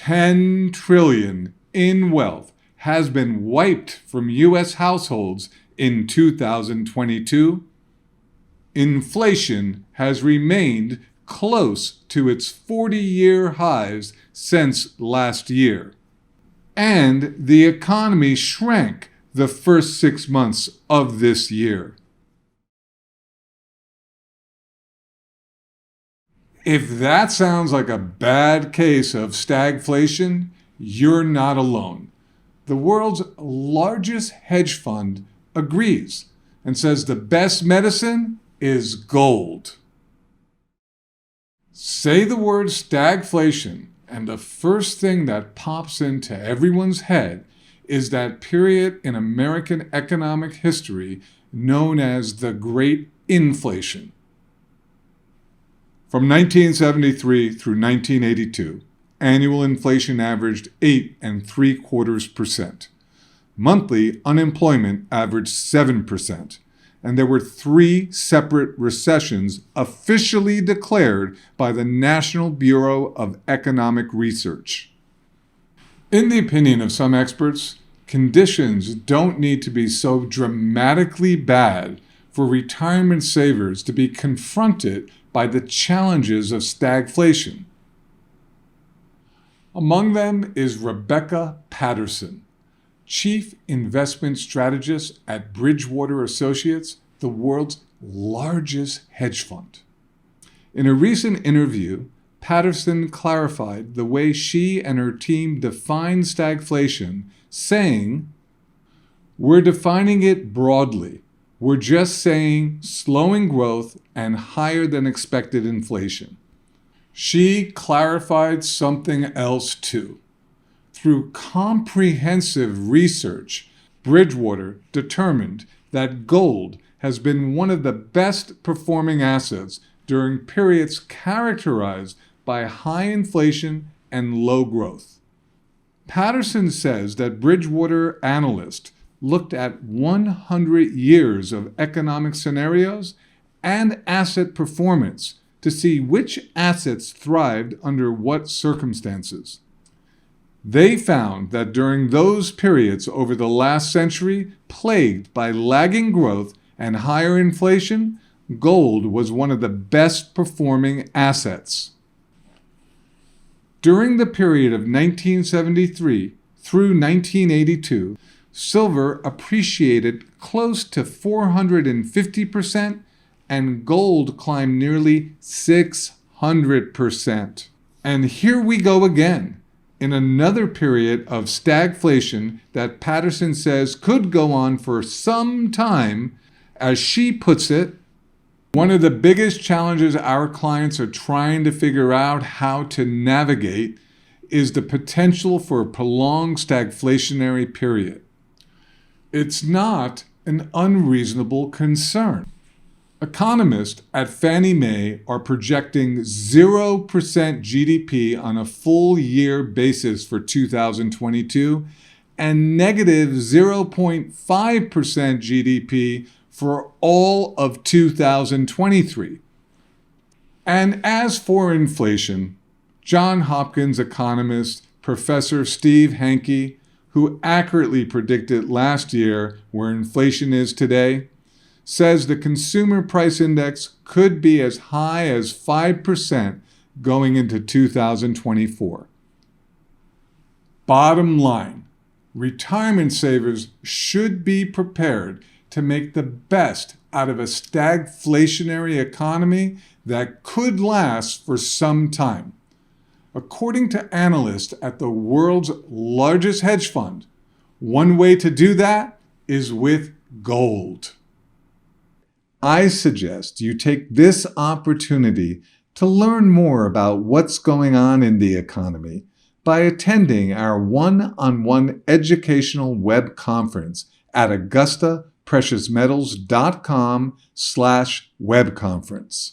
$10 trillion in wealth has been wiped from U.S. households in 2022, inflation has remained close to its 40-year highs since last year, and the economy shrank the first 6 months of this year. If that sounds like a bad case of stagflation, you're not alone. The world's largest hedge fund agrees and says the best medicine is gold. Say the word stagflation, and the first thing that pops into everyone's head is that period in American economic history known as the Great Inflation. From 1973 through 1982, annual inflation averaged 8.75%. Monthly unemployment averaged 7%, and there were 3 separate recessions officially declared by the National Bureau of Economic Research. In the opinion of some experts, conditions don't need to be so dramatically bad for retirement savers to be confronted by the challenges of stagflation. Among them is Rebecca Patterson, Chief Investment Strategist at Bridgewater Associates, the world's largest hedge fund. In a recent interview, Patterson clarified the way she and her team define stagflation, saying, "We're defining it broadly. We're just saying slowing growth and higher than expected inflation." She clarified something else too. Through comprehensive research, Bridgewater determined that gold has been one of the best performing assets during periods characterized by high inflation and low growth. Patterson says that Bridgewater analysts looked at 100 years of economic scenarios and asset performance to see which assets thrived under what circumstances. They found that during those periods over the last century, plagued by lagging growth and higher inflation, gold was one of the best performing assets. During the period of 1973 through 1982, silver appreciated close to 450%, and gold climbed nearly 600%. And here we go again, in another period of stagflation that Patterson says could go on for some time. As she puts it, one of the biggest challenges our clients are trying to figure out how to navigate is the potential for a prolonged stagflationary period. It's not an unreasonable concern. Economists at Fannie Mae are projecting 0% GDP on a full year basis for 2022 and negative 0.5% GDP for all of 2023. And as for inflation, Johns Hopkins economist Professor Steve Hanke, who accurately predicted last year where inflation is today, says the consumer price index could be as high as 5% going into 2024. Bottom line, retirement savers should be prepared to make the best out of a stagflationary economy that could last for some time. According to analysts at the world's largest hedge fund, one way to do that is with gold. I suggest you take this opportunity to learn more about what's going on in the economy by attending our one-on-one educational web conference at AugustaPreciousMetals.com/webconference.